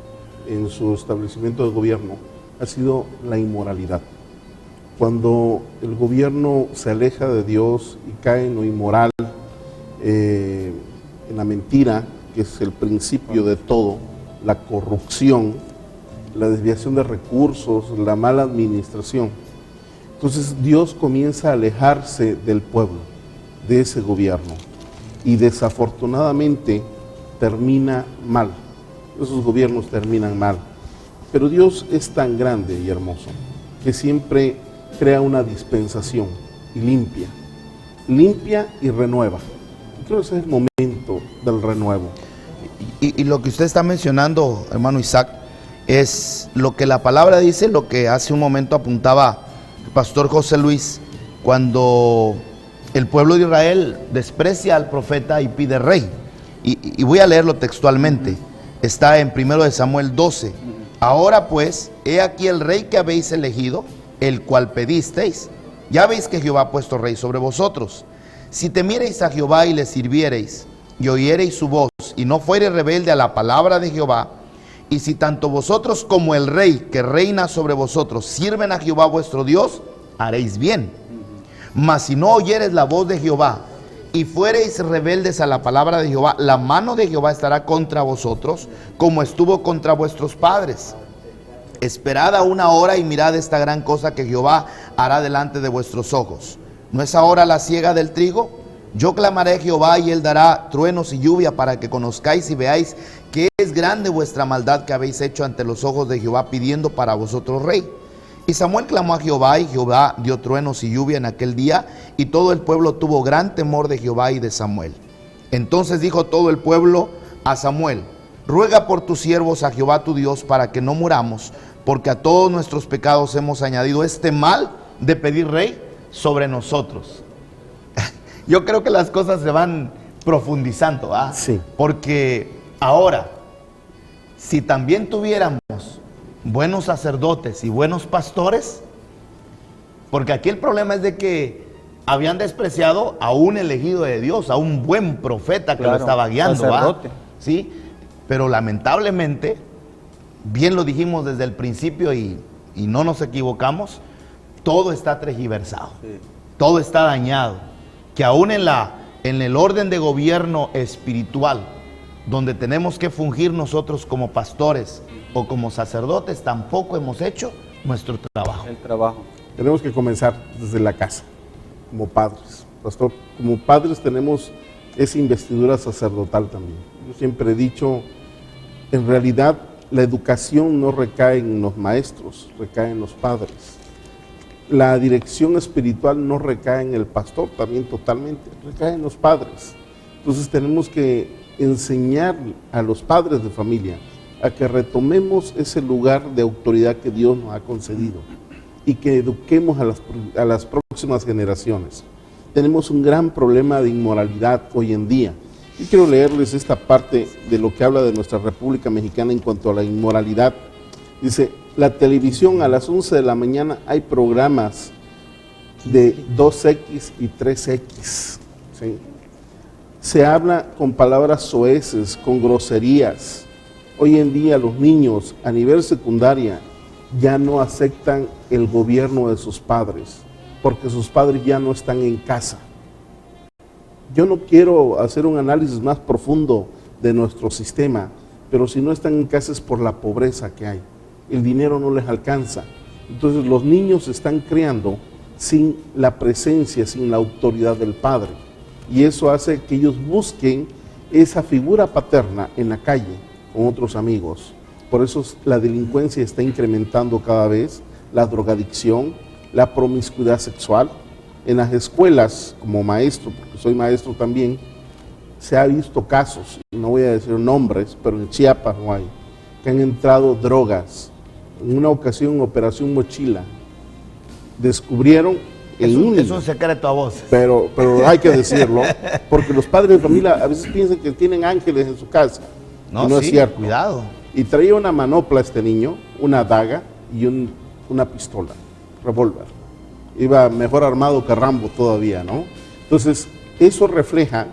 en su establecimiento de gobierno ha sido la inmoralidad. Cuando el gobierno se aleja de Dios y cae en lo inmoral, en la mentira, que es el principio de todo, la corrupción, la desviación de recursos, la mala administración. Entonces Dios comienza a alejarse del pueblo, de ese gobierno, y desafortunadamente termina mal. Esos gobiernos terminan mal. Pero Dios es tan grande y hermoso que siempre crea una dispensación y limpia y renueva. Y creo que ese es el momento del renuevo. Y lo que usted está mencionando, hermano Isaac, es lo que la palabra dice, lo que hace un momento apuntaba el pastor José Luis, cuando el pueblo de Israel desprecia al profeta y pide rey. Y voy a leerlo textualmente. Está en 1 Samuel 12. Ahora pues, he aquí el rey que habéis elegido, el cual pedisteis. Ya veis que Jehová ha puesto rey sobre vosotros. Si temiereis a Jehová y le sirviereis, y oyereis su voz, y no fuereis rebelde a la palabra de Jehová, y si tanto vosotros como el rey que reina sobre vosotros sirven a Jehová vuestro Dios, haréis bien. Mas si no oyereis la voz de Jehová, y fuereis rebeldes a la palabra de Jehová, la mano de Jehová estará contra vosotros, como estuvo contra vuestros padres. Esperad aún ahora y mirad esta gran cosa que Jehová hará delante de vuestros ojos. ¿No es ahora la siega del trigo? Yo clamaré a Jehová y él dará truenos y lluvia para que conozcáis y veáis que es grande vuestra maldad que habéis hecho ante los ojos de Jehová, pidiendo para vosotros rey. Y Samuel clamó a Jehová, y Jehová dio truenos y lluvia en aquel día, y todo el pueblo tuvo gran temor de Jehová y de Samuel. Entonces dijo todo el pueblo a Samuel: ruega por tus siervos a Jehová tu Dios para que no muramos, porque a todos nuestros pecados hemos añadido este mal de pedir rey sobre nosotros. Yo creo que las cosas se van profundizando, ¿ah? Sí. Porque ahora, si también tuviéramos buenos sacerdotes y buenos pastores, porque aquí el problema es de que habían despreciado a un elegido de Dios, a un buen profeta que lo estaba guiando, sacerdote. ¿Sí? Pero lamentablemente, bien lo dijimos desde el principio y no nos equivocamos, todo está tergiversado, todo está dañado. Que aún en el orden de gobierno espiritual, donde tenemos que fungir nosotros como pastores o como sacerdotes, tampoco hemos hecho nuestro trabajo. El trabajo. Tenemos que comenzar desde la casa, como padres. Pastor, como padres tenemos esa investidura sacerdotal también. Yo siempre he dicho, en realidad la educación no recae en los maestros, recae en los padres. La dirección espiritual no recae en el pastor, también totalmente, recae en los padres. Entonces tenemos que enseñar a los padres de familia a que retomemos ese lugar de autoridad que Dios nos ha concedido y que eduquemos a las próximas generaciones. Tenemos un gran problema de inmoralidad hoy en día. Y quiero leerles esta parte de lo que habla de nuestra República Mexicana en cuanto a la inmoralidad. Dice: la televisión a las 11 de la mañana hay programas de 2X y 3X. ¿Sí? Se habla con palabras soeces, con groserías. Hoy en día los niños a nivel secundaria ya no aceptan el gobierno de sus padres, porque sus padres ya no están en casa. Yo no quiero hacer un análisis más profundo de nuestro sistema, pero si no están en casa es por la pobreza que hay. El dinero no les alcanza. Entonces los niños se están criando sin la presencia, sin la autoridad del padre. Y eso hace que ellos busquen esa figura paterna en la calle, con otros amigos. Por eso la delincuencia está incrementando cada vez, la drogadicción, la promiscuidad sexual. En las escuelas, como maestro, porque soy maestro también, se ha visto casos, no voy a decir nombres, pero en Chiapas no hay, que han entrado drogas en una ocasión, Operación Mochila, descubrieron es un secreto a voces. Pero hay que decirlo, porque los padres de familia a veces piensan que tienen ángeles en su casa. No, no sí, es cierto. Cuidado. Y traía una manopla este niño, una daga y una pistola, revólver. Iba mejor armado que Rambo todavía, ¿no? Entonces, eso refleja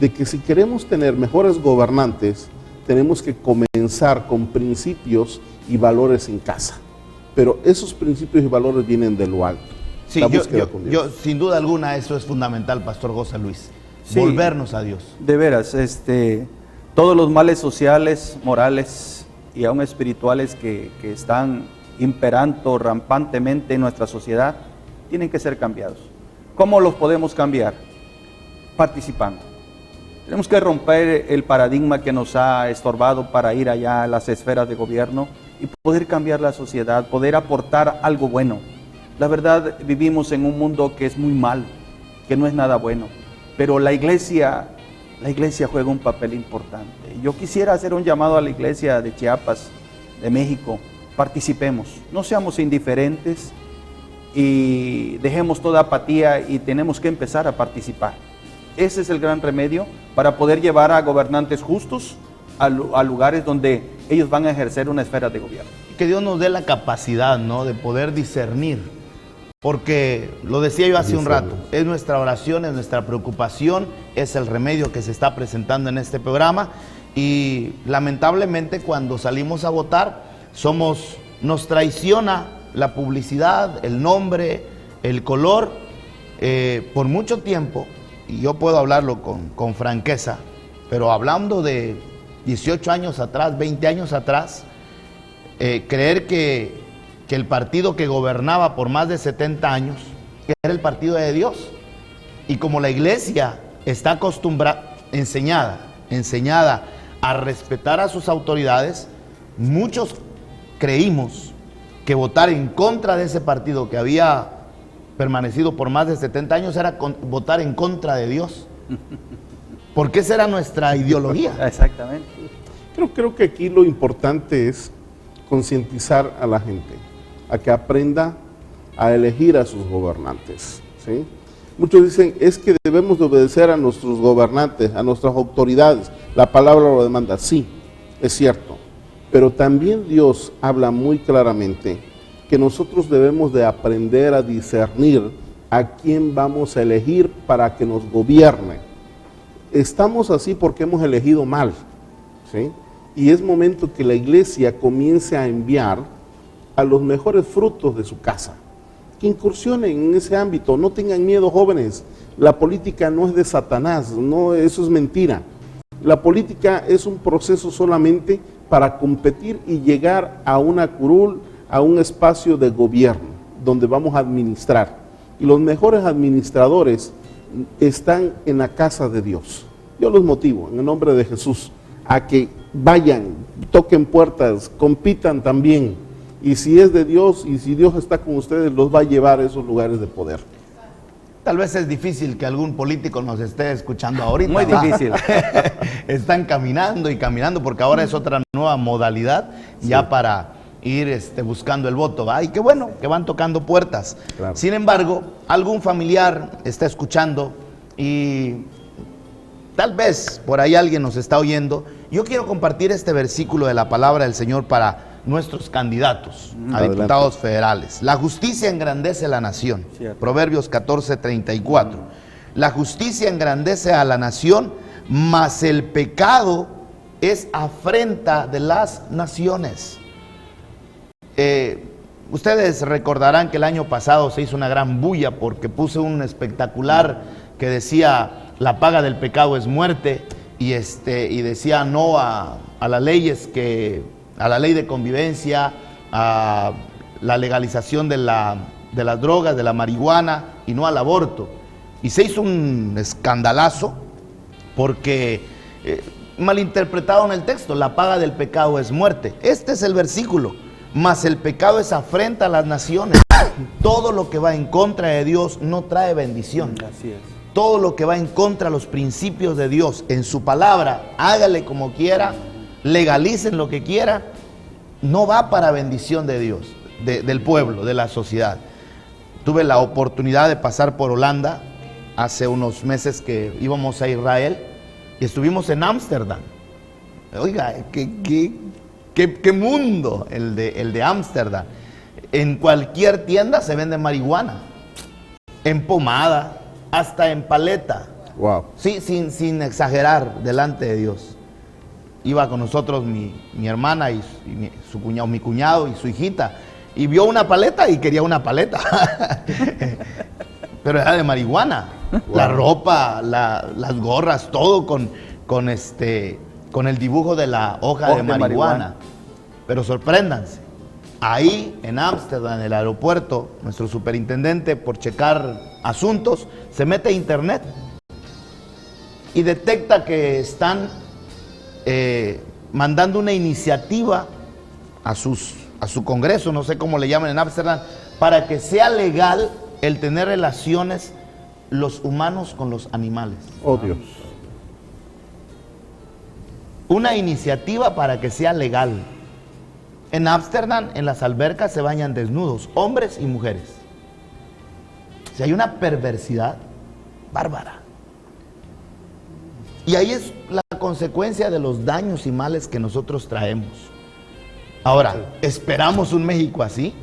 de que si queremos tener mejores gobernantes, tenemos que comenzar con principios y valores en casa. Pero esos principios y valores vienen de lo alto. Sí, yo sin duda alguna eso es fundamental, Pastor José Luis. Sí, volvernos a Dios. De veras, todos los males sociales, morales y aún espirituales que están imperando rampantemente en nuestra sociedad, tienen que ser cambiados. ¿Cómo los podemos cambiar? Participando. Tenemos que romper el paradigma que nos ha estorbado para ir allá a las esferas de gobierno y poder cambiar la sociedad, poder aportar algo bueno. La verdad, vivimos en un mundo que es muy malo, que no es nada bueno, pero la iglesia juega un papel importante. Yo quisiera hacer un llamado a la iglesia de Chiapas, de México. Participemos, no seamos indiferentes y dejemos toda apatía y tenemos que empezar a participar. Ese es el gran remedio para poder llevar a gobernantes justos a lugares donde ellos van a ejercer una esfera de gobierno. Que Dios nos dé la capacidad, ¿no?, de poder discernir. Porque, lo decía yo hace un rato, es nuestra oración, es nuestra preocupación, es el remedio que se está presentando en este programa y lamentablemente cuando salimos a votar nos traiciona la publicidad, el nombre, el color, por mucho tiempo, y yo puedo hablarlo con franqueza, pero hablando de 18 años atrás, 20 años atrás, creer que el partido que gobernaba por más de 70 años era el partido de Dios. Y como la iglesia está acostumbrada, enseñada a respetar a sus autoridades, muchos creímos que votar en contra de ese partido que había permanecido por más de 70 años era votar en contra de Dios. Porque esa era nuestra ideología. Exactamente. Creo que aquí lo importante es concientizar a la gente, a que aprenda a elegir a sus gobernantes, ¿sí? Muchos dicen, es que debemos de obedecer a nuestros gobernantes, a nuestras autoridades, la palabra lo demanda, sí, es cierto, pero también Dios habla muy claramente que nosotros debemos de aprender a discernir a quién vamos a elegir para que nos gobierne. Estamos así porque hemos elegido mal, ¿sí? Y es momento que la iglesia comience a enviar a los mejores frutos de su casa, que incursionen en ese ámbito, no tengan miedo, jóvenes. La política no es de Satanás, no, eso es mentira. La política es un proceso solamente para competir y llegar a una curul, a un espacio de gobierno, donde vamos a administrar. Y los mejores administradores están en la casa de Dios. Yo los motivo, en el nombre de Jesús, a que vayan, toquen puertas, compitan también. Y si es de Dios y si Dios está con ustedes, los va a llevar a esos lugares de poder. Tal vez es difícil que algún político nos esté escuchando ahorita. Muy difícil. Están caminando y caminando porque ahora es otra nueva modalidad, sí, ya para ir buscando el voto, ¿va? Y qué bueno que van tocando puertas. Claro. Sin embargo, algún familiar está escuchando y tal vez por ahí alguien nos está oyendo. Yo quiero compartir este versículo de la palabra del Señor para nuestros candidatos a diputados federales. La justicia engrandece la nación. Cierto. Proverbios 14:34. La justicia engrandece a la nación, mas el pecado es afrenta de las naciones. Ustedes recordarán que el año pasado se hizo una gran bulla porque puse un espectacular que decía la paga del pecado es muerte y decía no a las leyes a la ley de convivencia, a la legalización de las drogas, de la marihuana y no al aborto. Y se hizo un escandalazo porque malinterpretaron el texto, la paga del pecado es muerte. Este es el versículo, mas el pecado es afrenta a las naciones. Todo lo que va en contra de Dios no trae bendición. Así es. Todo lo que va en contra de los principios de Dios, en su palabra, hágale como quiera, legalicen lo que quiera, no va para bendición de Dios, del pueblo, de la sociedad. Tuve la oportunidad de pasar por Holanda hace unos meses que íbamos a Israel y estuvimos en Ámsterdam. Oiga, qué mundo el de Ámsterdam. En cualquier tienda se vende marihuana, en pomada, hasta en paleta. Wow. Sí, sin exagerar, delante de Dios. Iba con nosotros mi hermana y mi cuñado y su hijita, y vio una paleta y quería una paleta. Pero era de marihuana. Wow. La ropa, las gorras, todo con el dibujo de la hoja de marihuana. Pero sorpréndanse, ahí en Ámsterdam, en el aeropuerto, nuestro superintendente, por checar asuntos, se mete a internet y detecta que están mandando una iniciativa a su congreso, no sé cómo le llaman en Ámsterdam, para que sea legal el tener relaciones los humanos con los animales. Oh, Dios. Una iniciativa para que sea legal. En Ámsterdam, en las albercas se bañan desnudos, hombres y mujeres. Si hay una perversidad bárbara. Y ahí es la consecuencia de los daños y males que nosotros traemos. Ahora, ¿esperamos un México así?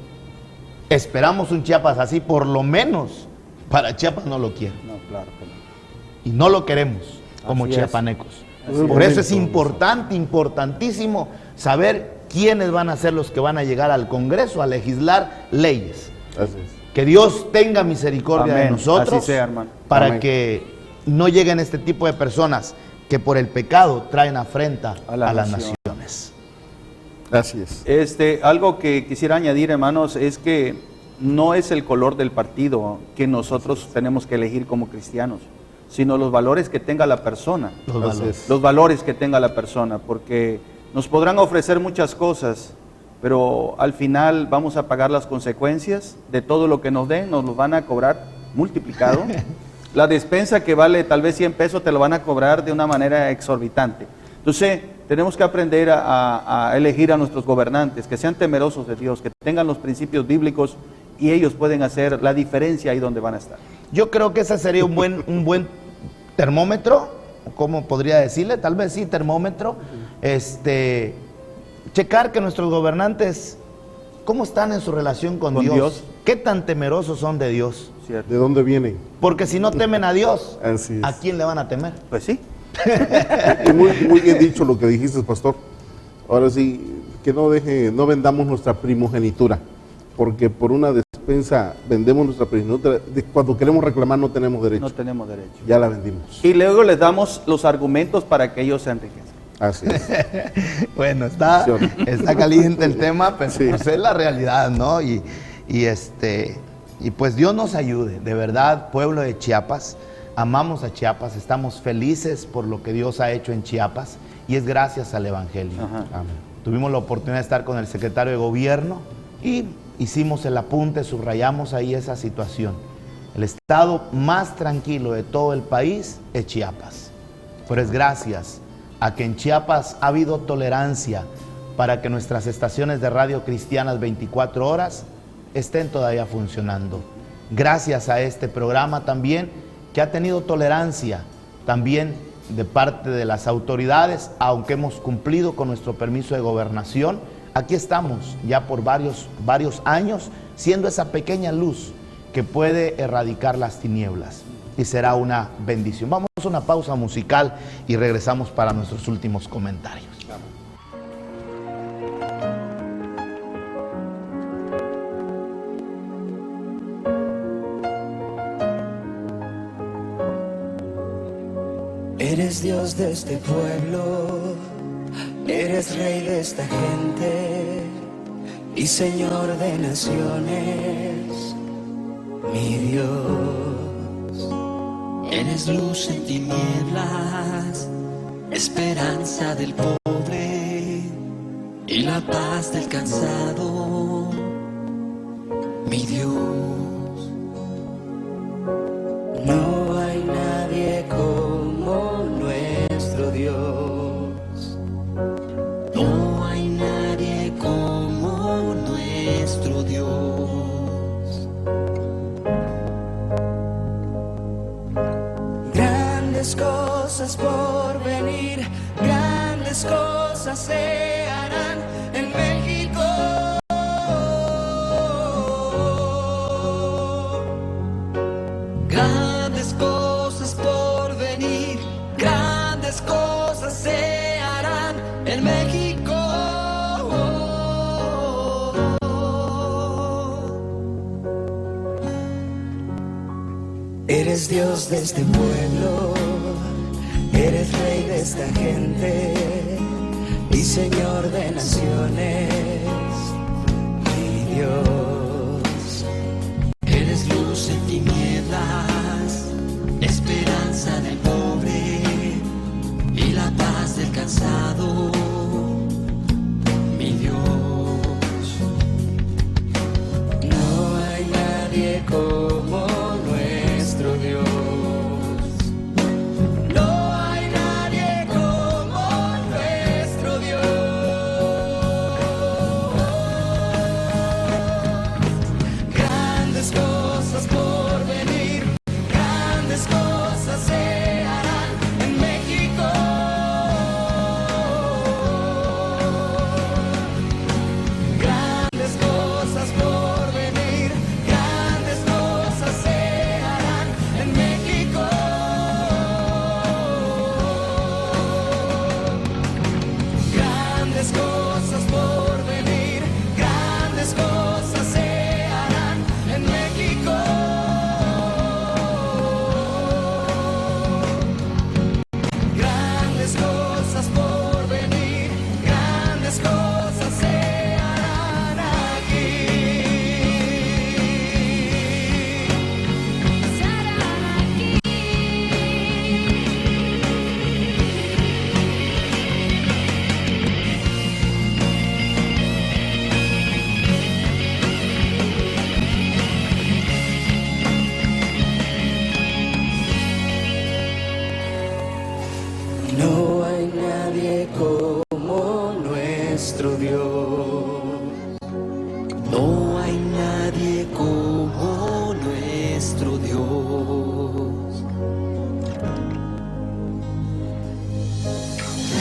¿Esperamos un Chiapas así? Por lo menos para Chiapas no lo quiero. No, claro que no. Y no lo queremos como Así chiapanecos. es. Por eso es importantísimo saber quiénes van a ser los que van a llegar al Congreso a legislar leyes. Así es. Que Dios tenga misericordia Amén. de nosotros, Así sea, hermano. para Amén. que no lleguen este tipo de personas que por el pecado traen afrenta a las naciones. Así es. Algo que quisiera añadir, hermanos, es que no es el color del partido que nosotros tenemos que elegir como cristianos, sino los valores que tenga la persona. Los valores que tenga la persona, porque nos podrán ofrecer muchas cosas, pero al final vamos a pagar las consecuencias de todo lo que nos den, nos lo van a cobrar multiplicado. La despensa que vale tal vez 100 pesos te lo van a cobrar de una manera exorbitante. Entonces, tenemos que aprender a elegir a nuestros gobernantes, que sean temerosos de Dios, que tengan los principios bíblicos, y ellos pueden hacer la diferencia ahí donde van a estar. Yo creo que ese sería un buen termómetro, ¿cómo podría decirle? Tal vez sí, termómetro. Checar que nuestros gobernantes, ¿cómo están en su relación con Dios? ¿Qué tan temerosos son de Dios? Cierto. ¿De dónde vienen? Porque si no temen a Dios, Así es. ¿a quién le van a temer? Pues sí. Y muy bien dicho lo que dijiste, pastor. Ahora sí, que no vendamos nuestra primogenitura, porque por una despensa vendemos nuestra primogenitura. Cuando queremos reclamar no tenemos derecho. No tenemos derecho. Ya la vendimos. Y luego les damos los argumentos para que ellos se enriquezcan. Así es. Bueno, está caliente el tema, pero Sí. pues es la realidad, ¿no? Y pues Dios nos ayude, de verdad, pueblo de Chiapas. Amamos a Chiapas, estamos felices por lo que Dios ha hecho en Chiapas, y es gracias al Evangelio. Amén. Tuvimos la oportunidad de estar con el secretario de Gobierno y hicimos el apunte, subrayamos ahí esa situación. El estado más tranquilo de todo el país es Chiapas, pero es gracias a que en Chiapas ha habido tolerancia para que nuestras estaciones de radio cristianas 24 horas estén todavía funcionando. Gracias a este programa también, que ha tenido tolerancia también de parte de las autoridades, aunque hemos cumplido con nuestro permiso de gobernación. Aquí estamos ya por varios años, siendo esa pequeña luz que puede erradicar las tinieblas, y será una bendición. Vamos a una pausa musical y regresamos para nuestros últimos comentarios. Eres Dios de este pueblo, eres Rey de esta gente y Señor de naciones, mi Dios. Eres luz en tinieblas, esperanza del pobre y la paz del cansado, mi Dios. No hay nadie como nuestro Dios. No hay nadie como nuestro Dios. Grandes cosas por venir, grandes cosas se harán en México. Grandes cosas por venir, grandes cosas se harán en México. Eres Dios de este pueblo, eres Rey de esta gente y Señor de naciones, mi Dios. Eres luz en tinieblas, esperanza del pobre y la paz del cansado, mi Dios. No hay nadie como nuestro Dios. No hay nadie como nuestro Dios. Grandes cosas por venir, grandes cosas se harán en México. Grandes cosas por venir, grandes cosas se harán en México. Grandes cosas por venir, grandes cosas se harán en México. Grandes cosas por venir, grandes cosas se harán aquí. No hay nadie como nuestro Dios. No hay nadie como nuestro Dios.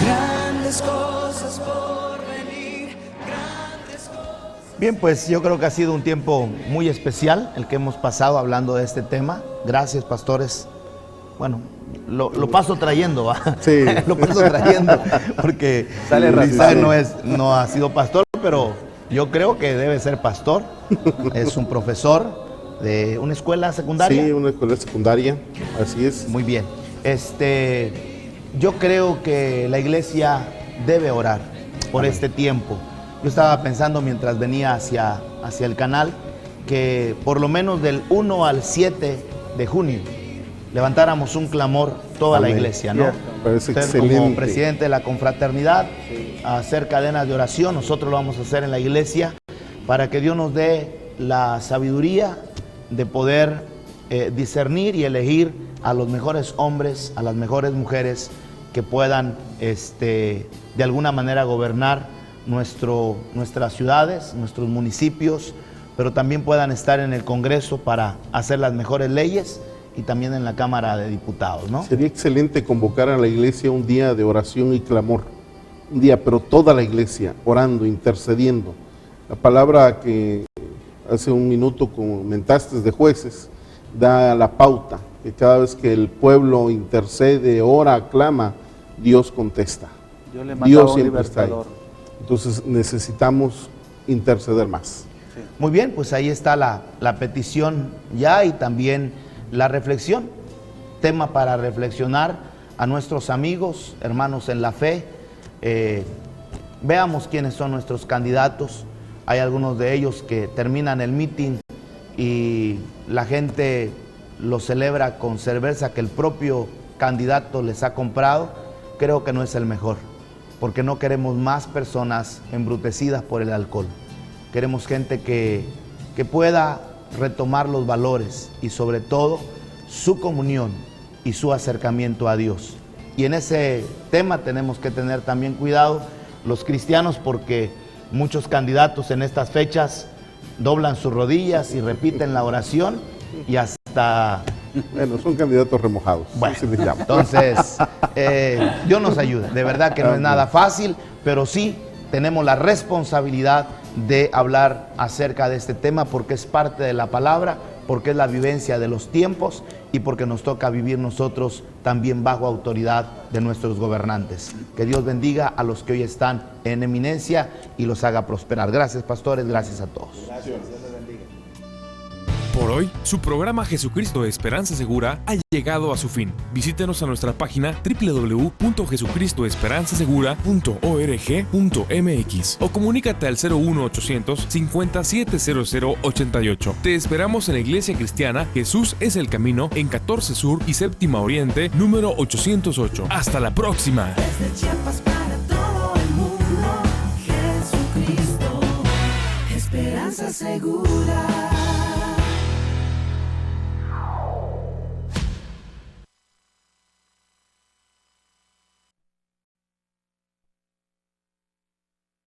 Grandes cosas por venir, grandes cosas. Bien, pues yo creo que ha sido un tiempo muy especial el que hemos pasado hablando de este tema. Gracias, pastores. Bueno, lo paso trayendo, ¿va? Sí. Lo paso trayendo, porque Sale Isaac rápido. no ha sido pastor, pero yo creo que debe ser pastor. Es un profesor de una escuela secundaria. Sí, una escuela secundaria, así es. Muy bien. Yo creo que la iglesia debe orar por este tiempo. Yo estaba pensando mientras venía hacia el canal que por lo menos del 1 al 7 de junio levantáramos un clamor toda la Amén. iglesia, ¿no? Parece Usted excelente. como presidente de la confraternidad, hacer cadenas de oración, nosotros lo vamos a hacer en la iglesia para que Dios nos dé la sabiduría de poder discernir y elegir a los mejores hombres, a las mejores mujeres que puedan de alguna manera gobernar nuestras ciudades, nuestros municipios, pero también puedan estar en el Congreso para hacer las mejores leyes y también en la Cámara de Diputados, ¿no? Sería excelente convocar a la iglesia un día de oración y clamor. Un día, pero toda la iglesia orando, intercediendo. La palabra que hace un minuto comentaste de Jueces da la pauta, que cada vez que el pueblo intercede, ora, clama, Dios contesta. Dios siempre está ahí. Entonces necesitamos interceder más. Muy bien, pues ahí está la petición ya y también la reflexión. Tema para reflexionar a nuestros amigos, hermanos en la fe. Veamos quiénes son nuestros candidatos. Hay algunos de ellos que terminan el meeting y la gente lo celebra con cerveza que el propio candidato les ha comprado. Creo que no es el mejor, porque no queremos más personas embrutecidas por el alcohol. Queremos gente que pueda retomar los valores y sobre todo su comunión y su acercamiento a Dios. Y en ese tema tenemos que tener también cuidado los cristianos, porque muchos candidatos en estas fechas doblan sus rodillas y repiten la oración y hasta... Bueno, son candidatos remojados. Bueno, así les llamo. entonces, Dios nos ayude. De verdad que no es nada fácil, pero sí tenemos la responsabilidad de hablar acerca de este tema porque es parte de la palabra, porque es la vivencia de los tiempos y porque nos toca vivir nosotros también bajo autoridad de nuestros gobernantes. Que Dios bendiga a los que hoy están en eminencia y los haga prosperar. Gracias, pastores, gracias a todos. Gracias. Por hoy, su programa Jesucristo Esperanza Segura ha llegado a su fin. Visítenos a nuestra página www.jesucristoesperanzasegura.org.mx o comunícate al 01800 570088. Te esperamos en la Iglesia Cristiana Jesús es el Camino en 14 Sur y Séptima Oriente, número 808. ¡Hasta la próxima! Desde Chiapas para todo el mundo, Jesucristo, esperanza segura.